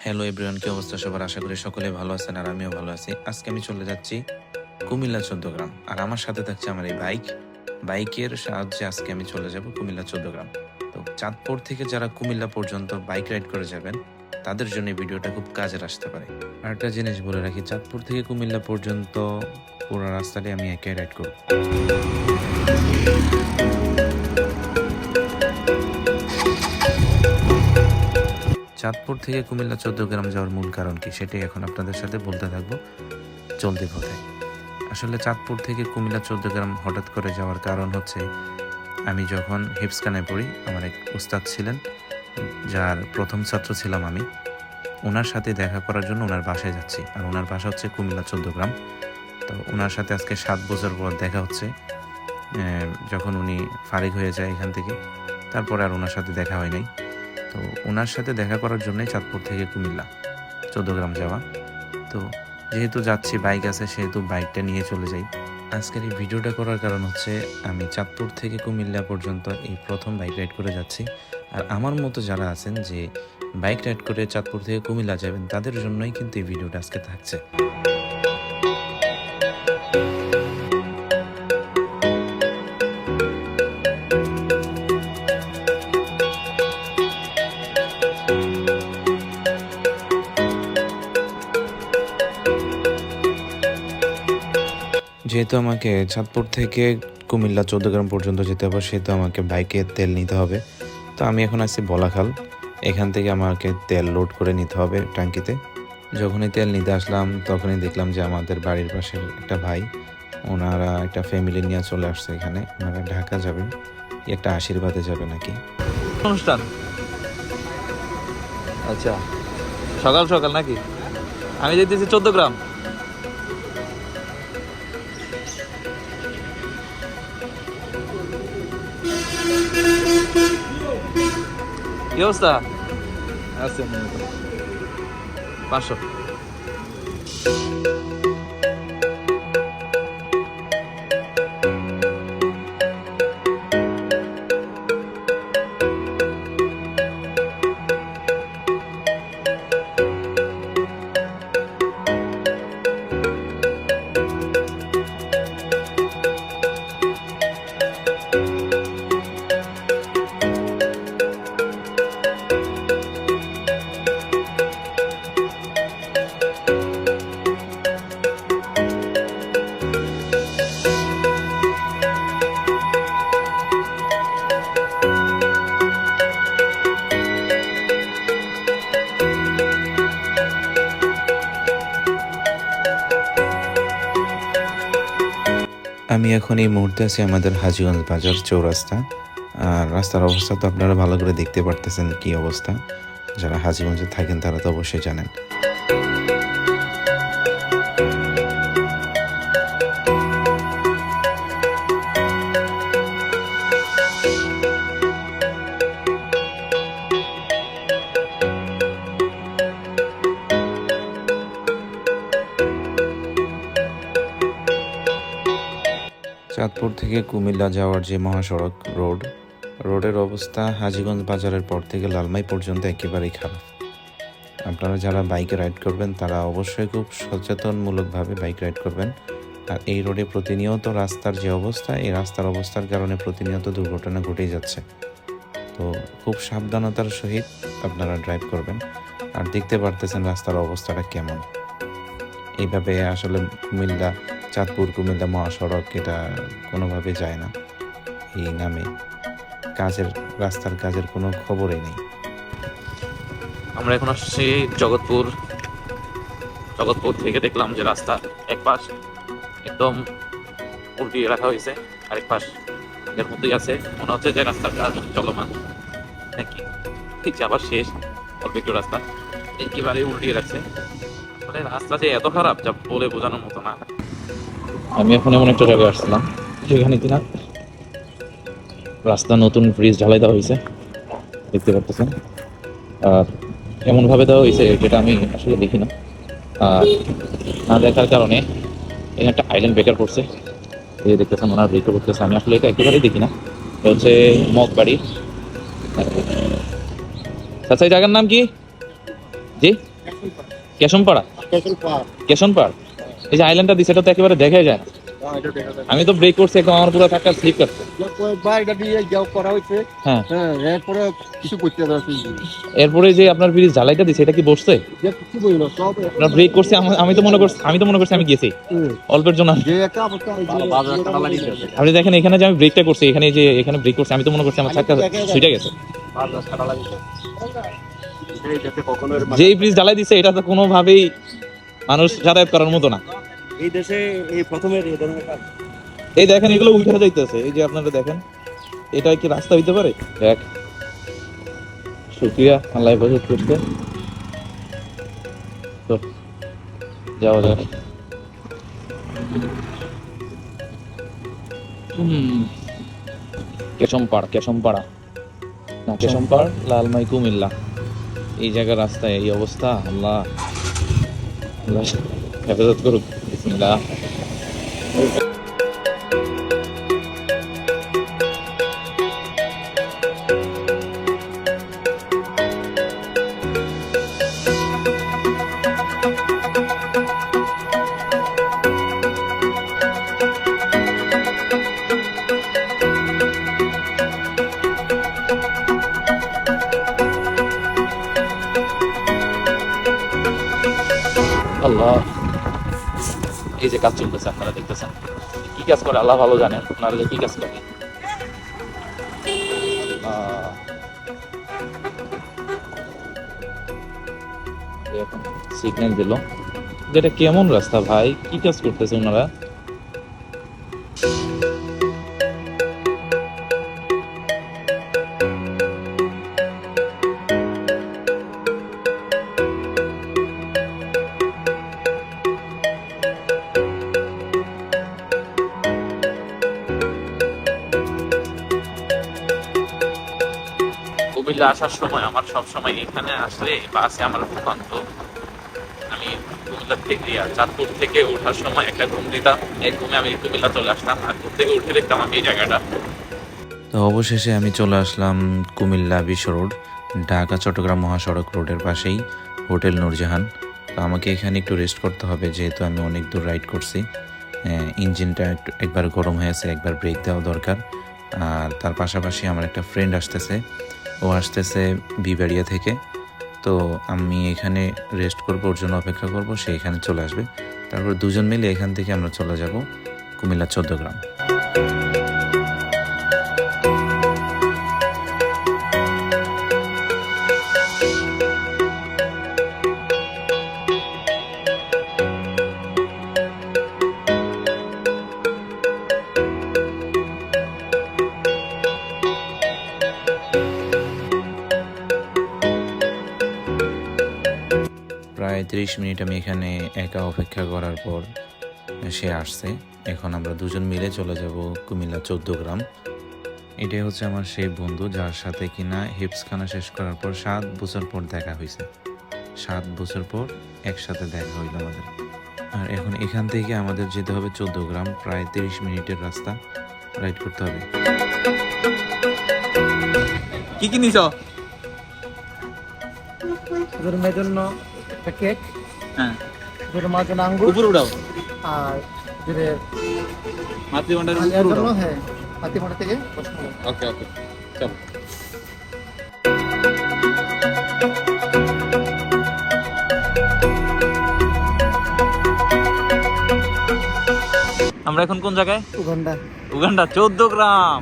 Hello everyone, কি অবস্থা সবার? আশা করি সকলে ভালো আছেন আর আমিও ভালো আছি। আজকে আমি চলে যাচ্ছি কুমিল্লা 14 গ্রাম, আর আমার সাথে থাকছে আমার এই বাইকের সাহায্যে আজকে আমি চলে যাব কুমিল্লা 14 গ্রাম। তো চাঁদপুর থেকে যারা কুমিল্লা পর্যন্ত বাইক রাইড করে যাবেন তাদের জন্য এই ভিডিওটা খুব কাজের আসতে পারে। আর একটা জিনিস বলে রাখি, চাঁদপুর থেকে কুমিল্লা পর্যন্ত পুরো রাস্তাটি আমি একাই রাইড করব। চাঁদপুর থেকে কুমিল্লা 14 গ্রাম যাওয়ার মূল কারণ কি সেটাই এখন আপনাদের সাথে বলতে থাকবো চলতি পথে। আসলে চাঁদপুর থেকে কুমিল্লা 14 গ্রাম হঠাৎ করে যাওয়ার কারণ হচ্ছে, আমি যখন হিপসখানায় পড়ি আমার এক উস্তাদ ছিলেন, যার প্রথম ছাত্র ছিলাম আমি। ওনার সাথে দেখা করার জন্য ওনার বাসায় যাচ্ছি, আর ওনার বাসা হচ্ছে কুমিল্লা 14 গ্রাম। তো ওনার সাথে আজকে 7 বছর পর দেখা হচ্ছে, যখন উনি ফারিগ হয়ে যায় এখান থেকে। তারপরে আর ওনার সাথে দেখা হয় নাই। তো ওনার সাথে দেখা করার জন্যই চাঁদপুর থেকে কুমিল্লা 14 গ্রাম যাওয়া। তো যেহেতু যাচ্ছি, বাইক আছে, সেহেতু বাইকটা নিয়ে চলে যাই। আজকের এই ভিডিওটা করার কারণ হচ্ছে, আমি চাঁদপুর থেকে কুমিল্লা পর্যন্ত এই প্রথম বাইক রাইড করে যাচ্ছি। আর আমার মতো যারা আছেন যে বাইক রাইড করে চাঁদপুর থেকে কুমিল্লা যাবেন, তাদের জন্যই কিন্তু এই ভিডিওটা আজকে থাকছে। যেহেতু আমাকে চাঁদপুর থেকে কুমিল্লা 14 গ্রাম পর্যন্ত যেতে হবে, সেহেতু আমাকে বাইকে তেল নিতে হবে। তো আমি এখন আছি বলাখাল, এখান থেকে আমাকে তেল লোড করে নিতে হবে ট্যাঙ্কিতে। যখনই তেল নিতে আসলাম তখনই দেখলাম যে আমাদের বাড়ির পাশের একটা ভাই, ওনারা একটা ফ্যামিলি নিয়ে চলে আসছে এখানে। ওনারা ঢাকা যাবে, একটা আশীর্বাদে যাবে নাকি অনুষ্ঠান। আচ্ছা, সকাল সকাল নাকি? আমি যেতেছি 14 গ্রাম। কি অবস্থা? আছে 500। আমি এখন এই মুহূর্তে আছি আমাদের হাজীগঞ্জ বাজার চৌরাস্তা। আর রাস্তার অবস্থা তো আপনারা ভালো করে দেখতে পারতেছেন কি অবস্থা। যারা হাজীগঞ্জে থাকেন তারা তো অবশ্যই জানেন। চাঁদপুর থেকে কুমিল্লা যাওয়ার যে মহাসড়ক রোডের অবস্থা হাজীগঞ্জ বাজারের পর থেকে লালমাই পর্যন্ত একেবারেই খারাপ। আপনারা যারা বাইকে রাইড করবেন তারা অবশ্যই খুব সচেতনমূলকভাবে বাইক রাইড করবেন। আর এই রোডে প্রতিনিয়ত রাস্তার যে অবস্থা, এই রাস্তার অবস্থার কারণে প্রতিনিয়ত দুর্ঘটনা ঘটেই যাচ্ছে। তো খুব সাবধানতার সহিত আপনারা ড্রাইভ করবেন। আর দেখতে পারতেছেন রাস্তার অবস্থাটা কেমন। এইভাবে আসলে চাঁদপুর কুমিল্লা মহাসড়ক এটা কোনোভাবে যায় না। এই নামে রাস্তার কাজের কোনো খবরই নেই। আমরা এখন আসছি জগৎপুর থেকে দেখলাম যে রাস্তা এক পাশ একদম উল্টিয়ে রাখা হয়েছে, আরেক পাশ এর মধ্যেই আছে। মনে হচ্ছে যে রাস্তার কাজ চলমান নাকি, ঠিক আবার শেষ। অল্প একটু রাস্তা একেবারে উল্টিয়ে রাখছে। আসলে রাস্তা যে এত খারাপ যা বলে বোঝানোর মতো না। আমি এখন এমন একটা জায়গায় আসছিলাম যেখানে কিনা রাস্তা নতুন ব্রিজ ঢালাই দেওয়া হয়েছে, দেখতে পাচ্ছেন। আর এমনভাবে দেওয়া হয়েছে যেটা আমি আসলে দেখি না। আর না দেখার কারণে এখানে একটা আইল্যান্ড ব্রেকার পড়ছে, এই দেখতেছেন ওনার ব্রেকার করতেছে। আমি আসলে এটা একেবারেই দেখি না। এটা হচ্ছে মগবাড়ি। আচ্ছা, এই জায়গার নাম কি? জি। কেশনপাড়া, কেশনপাড়। এই যে আইল্যান্ডটা দিছে এটা তো একেবারে দেখা যায় না। আমি তো ব্রেক করছি একদম, আমার পুরো টাকা স্লিপ করছে। হ্যাঁ, এরপরে যে আপনার ব্রিজ ঢালাইটা দিছে এটা কি বসছে? আপনার ব্রেক করছে, আমি তো মনে করছি আমি গেছি অল্পের জন্য। আপনি দেখেন এখানে যে আমি ব্রেকটা করছি, এখানে যে এখানে ব্রেক করছি, আমি তো মনে করছি আমার চাকা ছুটে গেছে। যে ব্রিজ ঢালাই দিছে এটা তো কোনোভাবেই মানুষ যাতায়াত করার মতো না এই দেশে। এই প্রথমে এই ধরনের কাজ। এই দেখেন এগুলো উঠে যাইতেছে, এই যে আপনারা দেখেন এটা কি রাস্তা হইতে পারে? দেখ, শুক্রিয়া আল্লাহ হেফাজত করতে। তো যাওয়া যাক। কেশমপাড়া না, কেশমপাড় লালমাই কুমিল্লা, এই জায়গার রাস্তায় এই অবস্থা। আল্লাহ আল্লাহ হেফাজত করুক। বিসমিল্লাহ। আল্লাহ, এই যে কাজ চলতেছে আপনারা দেখতেছেন, কি কাজ করে আল্লাহ ভালো জানেন, ওনারা যে কি কাজ করে। সিগন্যাল দিল, যেটা কেমন রাস্তা ভাই, কি কাজ করতেছে ওনারা? কুমিল্লা আসার সময় আমার সব সময় এখানে আসলে বাসে আমার ভূখান্ত, আমি কুমিল্লা থেকে চাঁদপুর থেকে ওঠার সময় একটা ঘুম দিতাম, এই ঘুমে আমি কুমিল্লা চলে আসতাম, আর ঘুম থেকে উঠে দেখতাম আমি এই জায়গাটা। তো অবশেষে আমি চলে আসলাম কুমিল্লা বিশ্ব রোড, ঢাকা চট্টগ্রাম মহাসড়ক রোডের পাশেই হোটেল নূরজাহান। তো আমাকে এখানে একটু রেস্ট করতে হবে, যেহেতু আমি অনেক দূর রাইড করছি। ইঞ্জিনটা একবার গরম হয়েছে, একবার ব্রেক দেওয়া দরকার। আর তার পাশাপাশি আমার একটা ফ্রেন্ড আসতেছে, ও আসতেছে বিবাড়িয়া থেকে। তো আমি এখানে রেস্ট করবো, ওর জন্য অপেক্ষা করব, সে এখানে চলে আসবে। তারপর দুজন মিলে এখান থেকে আমরা চলে যাব কুমিল্লা 14 গ্রাম। প্রায় 30 মিনিট আমি এখানে একা অপেক্ষা করার পর সে আসছে। এখন আমরা দুজন মিলে চলে যাব কুমিল্লা 14 গ্রাম। এটাই হচ্ছে আমার সেই বন্ধু, যার সাথে কিনা হিপসখানা শেষ করার পর 7 বছর পর দেখা হয়েছে। 7 বছর পর একসাথে দেখা হইল আমাদের। আর এখন এখান থেকে আমাদের যেতে হবে 14 গ্রাম, প্রায় 30 মিনিটের রাস্তা রাইড করতে হবে। কি কি নিছ? ওদের মেয়ের জন্য একটা কেক, হ্যাঁ, ওদের মার জন্য আঙ্গুর, উপরে উঠাও, আর ওদের মাতৃগণ্ডের আলিয়ার উপরে জন্য উঠাও। হ্যাঁ হাতিমাটা থেকে বসানো। ওকে ওকে, চলো। আমরা এখন কোন জায়গায়? উগান্ডা। উগান্ডা 14 গ্রাম।